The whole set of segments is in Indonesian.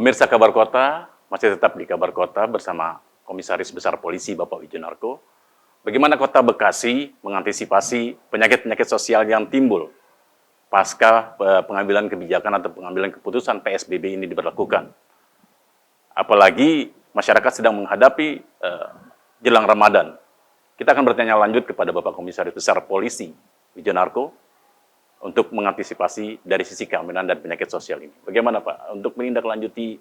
Pemirsa Kabar Kota, masih tetap di Kabar Kota bersama Komisaris Besar Polisi Bapak Wijonarko. Bagaimana Kota Bekasi mengantisipasi penyakit-penyakit sosial yang timbul pasca pengambilan kebijakan atau pengambilan keputusan PSBB ini diberlakukan. Apalagi masyarakat sedang menghadapi jelang Ramadan. Kita akan bertanya lanjut kepada Bapak Komisaris Besar Polisi Wijonarko untuk mengantisipasi dari sisi keamanan dan penyakit sosial ini. Bagaimana Pak untuk menindaklanjuti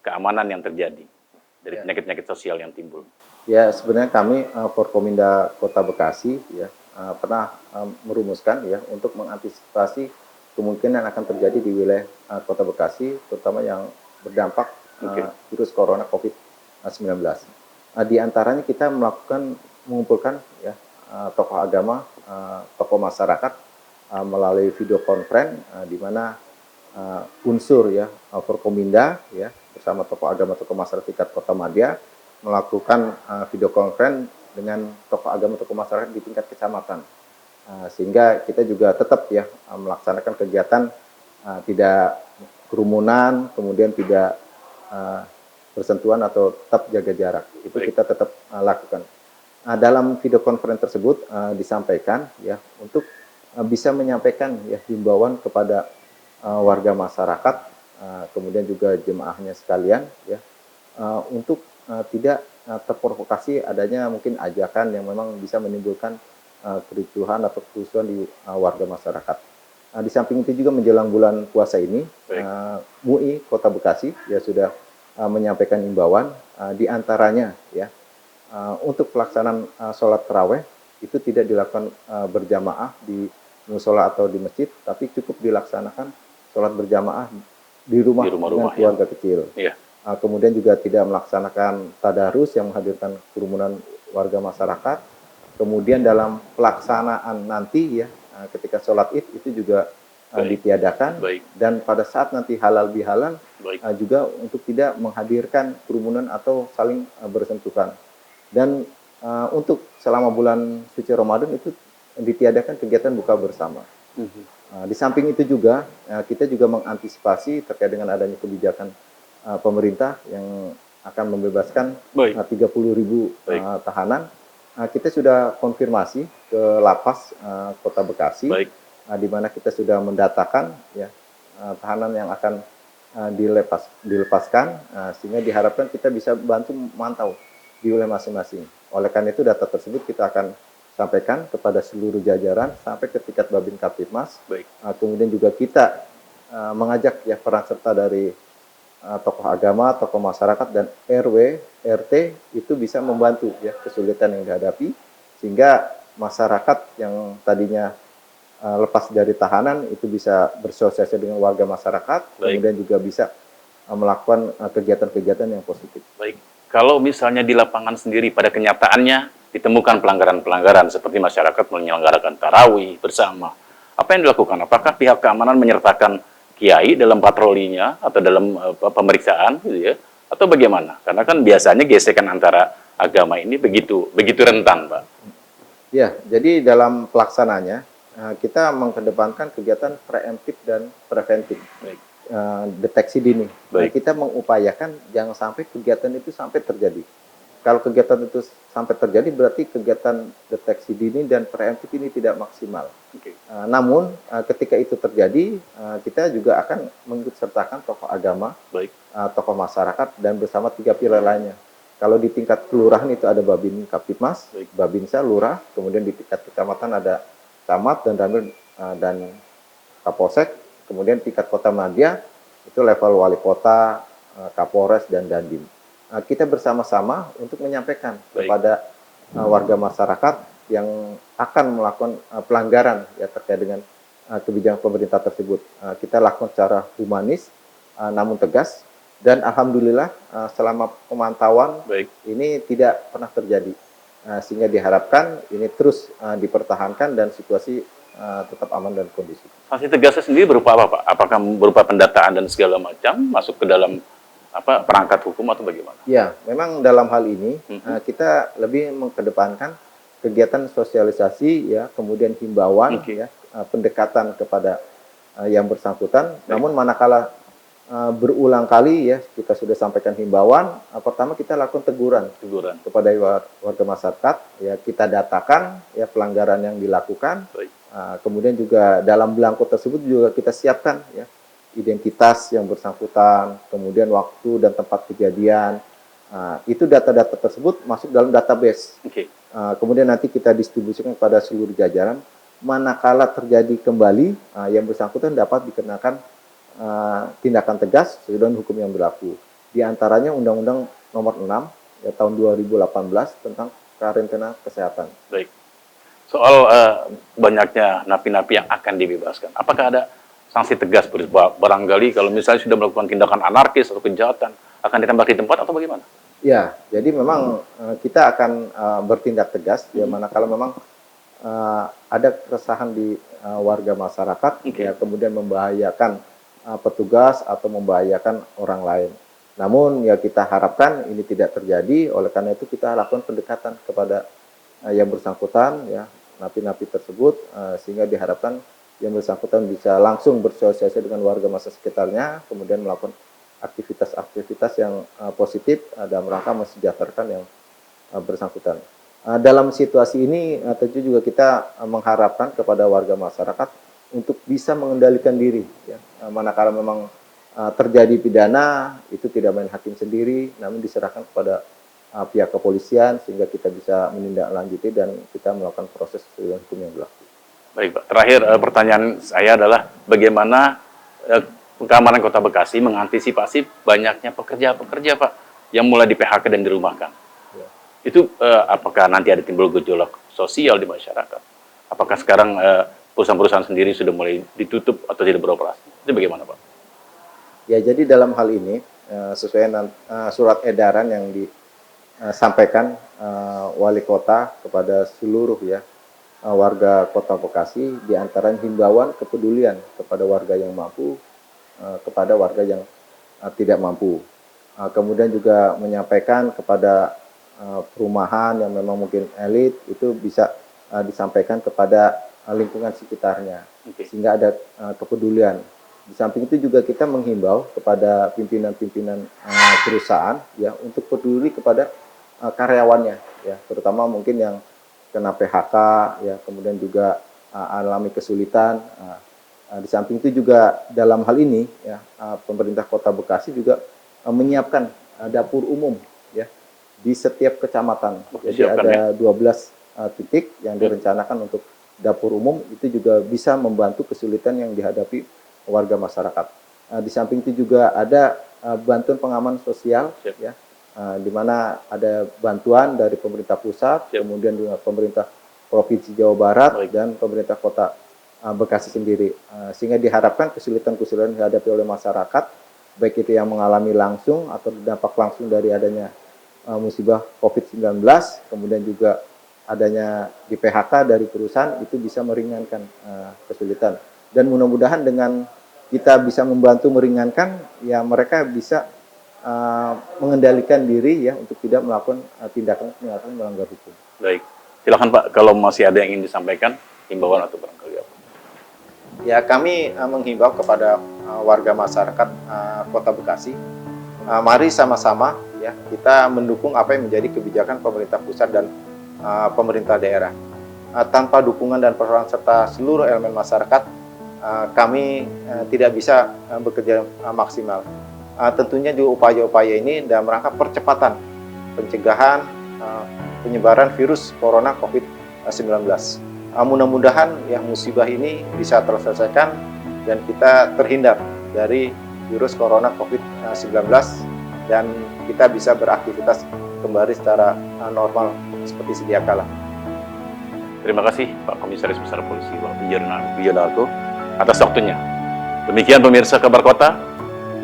keamanan yang terjadi dari penyakit-penyakit sosial yang timbul? Ya, sebenarnya kami Forkominda Kota Bekasi ya pernah merumuskan ya untuk mengantisipasi kemungkinan akan terjadi di wilayah Kota Bekasi, terutama yang berdampak virus corona COVID-19. Di antaranya kita mengumpulkan ya tokoh agama, tokoh masyarakat melalui video conference di mana unsur ya Forkominda ya bersama tokoh agama, tokoh masyarakat tingkat Kota Madya melakukan video conference dengan tokoh agama, tokoh masyarakat di tingkat kecamatan, sehingga kita juga tetap ya melaksanakan kegiatan tidak kerumunan, kemudian tidak bersentuhan atau tetap jaga jarak. Itu kita tetap lakukan. Dalam video conference tersebut disampaikan ya untuk bisa menyampaikan ya himbauan kepada warga masyarakat, kemudian juga jemaahnya sekalian ya untuk tidak terprovokasi adanya mungkin ajakan yang memang bisa menimbulkan kericuhan atau kerusuhan di warga masyarakat. Di samping itu juga menjelang bulan puasa ini, MUI Kota Bekasi ya sudah menyampaikan himbauan di antaranya ya untuk pelaksanaan sholat taraweh itu tidak dilakukan berjamaah di musola atau di masjid, tapi cukup dilaksanakan sholat berjamaah di rumah dengan keluarga kecil. Kemudian juga tidak melaksanakan tadarus yang menghadirkan kerumunan warga masyarakat. Kemudian dalam pelaksanaan nanti ya ketika sholat id itu juga ditiadakan. Dan pada saat nanti halal bihalal juga untuk tidak menghadirkan kerumunan atau saling bersentuhan. Dan untuk selama bulan suci Ramadan itu ditiadakan kegiatan buka bersama. Di samping itu juga kita juga mengantisipasi terkait dengan adanya kebijakan pemerintah yang akan membebaskan 30.000 tahanan. Kita sudah konfirmasi ke Lapas Kota Bekasi, di mana kita sudah mendatakan ya tahanan yang akan dilepaskan, sehingga diharapkan kita bisa bantu memantau di wilayah masing-masing. Oleh karena itu data tersebut kita akan sampaikan kepada seluruh jajaran sampai ke tingkat Babin Kaptipmas. Kemudian juga kita mengajak ya peran serta dari tokoh agama, tokoh masyarakat dan RW, RT itu bisa membantu ya kesulitan yang dihadapi, sehingga masyarakat yang tadinya lepas dari tahanan itu bisa bersosialisasi dengan warga masyarakat, kemudian juga bisa melakukan kegiatan-kegiatan yang positif. Kalau misalnya di lapangan sendiri pada kenyataannya ditemukan pelanggaran-pelanggaran seperti masyarakat menyelenggarakan tarawih bersama, apa yang dilakukan? Apakah pihak keamanan menyertakan kiai dalam patrolinya atau dalam pemeriksaan gitu ya, atau bagaimana? Karena kan biasanya gesekan antara agama ini begitu rentan, Pak. Ya, jadi dalam pelaksananya kita mengedepankan kegiatan preemptif dan preventif. Deteksi dini. Kita mengupayakan jangan sampai kegiatan itu sampai terjadi. Kalau kegiatan itu sampai terjadi berarti kegiatan deteksi dini dan preemptif ini tidak maksimal. Namun ketika itu terjadi, kita juga akan mengikut sertakan tokoh agama, tokoh masyarakat dan bersama 3 pilar lainnya. Kalau di tingkat kelurahan itu ada Babin Kaptipmas, Babinsa, Lurah, kemudian di tingkat kecamatan ada camat dan danwil dan Kapolsek, kemudian tingkat Kota Madya itu level wali kota, Kapolres dan Dandim. Kita bersama-sama untuk menyampaikan kepada warga masyarakat yang akan melakukan pelanggaran ya terkait dengan kebijakan pemerintah tersebut. Kita lakukan secara humanis namun tegas, dan alhamdulillah selama pemantauan ini tidak pernah terjadi, sehingga diharapkan ini terus dipertahankan dan situasi tetap aman dan kondusif. Sanksi tegasnya sendiri berupa apa, Pak? Apakah berupa pendataan dan segala macam masuk ke dalam perangkat hukum atau bagaimana? Ya, memang dalam hal ini kita lebih mengedepankan kegiatan sosialisasi ya, kemudian himbauan ya, pendekatan kepada yang bersangkutan. Namun manakala berulang kali ya kita sudah sampaikan himbauan. Pertama kita lakukan teguran Teguran. kepada warga masyarakat, ya kita datakan ya pelanggaran yang dilakukan. Baik. Kemudian juga dalam belangko tersebut juga kita siapkan ya identitas yang bersangkutan, kemudian waktu dan tempat kejadian. Itu data-data tersebut masuk dalam database. Oke. Kemudian nanti kita distribusikan kepada seluruh jajaran. Manakala terjadi kembali, yang bersangkutan dapat dikenakan tindakan tegas sesuai dengan hukum yang berlaku. Di antaranya Undang-Undang Nomor 6 ya, tahun 2018 tentang karantina kesehatan. Baik. Soal banyaknya napi-napi yang akan dibebaskan, apakah ada sanksi tegas barangkali kalau misalnya sudah melakukan tindakan anarkis atau kejahatan akan ditembak di tempat atau bagaimana? Ya, jadi memang kita akan bertindak tegas ya manakala memang ada keresahan di warga masyarakat ya kemudian membahayakan petugas atau membahayakan orang lain. Namun ya kita harapkan ini tidak terjadi, oleh karena itu kita lakukan pendekatan kepada yang bersangkutan ya napi-napi tersebut sehingga diharapkan yang bersangkutan bisa langsung bersosialisasi dengan warga masa sekitarnya, kemudian melakukan aktivitas-aktivitas yang positif dalam rangka mensejahterakan yang bersangkutan. Dalam situasi ini tentu juga kita mengharapkan kepada warga masyarakat untuk bisa mengendalikan diri ya. Manakala memang terjadi pidana itu tidak main hakim sendiri namun diserahkan kepada pihak kepolisian sehingga kita bisa menindaklanjuti dan kita melakukan proses sesuai hukum yang berlaku. Baik Pak, terakhir pertanyaan saya adalah bagaimana keamanan Kota Bekasi mengantisipasi banyaknya pekerja-pekerja Pak yang mulai di PHK dan dirumahkan. Ya. Itu apakah nanti ada timbul gejolak sosial di masyarakat? Apakah sekarang perusahaan-perusahaan sendiri sudah mulai ditutup atau tidak beroperasi? Itu bagaimana Pak? Ya, jadi dalam hal ini sesuai surat edaran yang disampaikan wali kota kepada seluruh ya warga Kota Bekasi, diantaranya himbauan kepedulian kepada warga yang mampu kepada warga yang tidak mampu. Kemudian juga menyampaikan kepada perumahan yang memang mungkin elit itu bisa disampaikan kepada lingkungan sekitarnya sehingga ada kepedulian. Di samping itu juga kita menghimbau kepada pimpinan-pimpinan perusahaan ya untuk peduli kepada karyawannya ya, terutama mungkin yang kena PHK ya, kemudian juga alami kesulitan. Di samping itu juga dalam hal ini ya pemerintah Kota Bekasi juga menyiapkan dapur umum ya di setiap kecamatan. Jadi ada 12 titik yang direncanakan untuk dapur umum, itu juga bisa membantu kesulitan yang dihadapi warga masyarakat. Di samping itu juga ada bantuan pengaman sosial ya, di mana ada bantuan dari pemerintah pusat, kemudian juga pemerintah Provinsi Jawa Barat dan pemerintah Kota Bekasi sendiri, sehingga diharapkan kesulitan-kesulitan yang dihadapi oleh masyarakat, baik itu yang mengalami langsung atau dampak langsung dari adanya musibah COVID-19, kemudian juga adanya di PHK dari perusahaan, itu bisa meringankan kesulitan. Dan mudah-mudahan dengan kita bisa membantu meringankan, ya mereka bisa mengendalikan diri ya untuk tidak melakukan tindakan melanggar hukum. Baik, silakan Pak, kalau masih ada yang ingin disampaikan, himbauan atau barangkali apa? Ya, kami menghimbau kepada warga masyarakat Kota Bekasi, mari sama-sama ya kita mendukung apa yang menjadi kebijakan pemerintah pusat dan pemerintah daerah. Tanpa dukungan dan peran serta seluruh elemen masyarakat, kami tidak bisa bekerja maksimal. Tentunya juga upaya-upaya ini dalam rangka percepatan pencegahan penyebaran virus corona COVID-19. Mudah-mudahan yang musibah ini bisa terselesaikan dan kita terhindar dari virus corona COVID-19 dan kita bisa beraktivitas kembali secara normal seperti sedia kala. Terima kasih Pak Komisaris Besar Polisi Wijonarko atas waktunya. Demikian pemirsa Kabar Kota,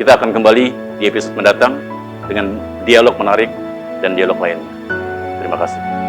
kita akan kembali di episode mendatang dengan dialog menarik dan dialog lainnya. Terima kasih.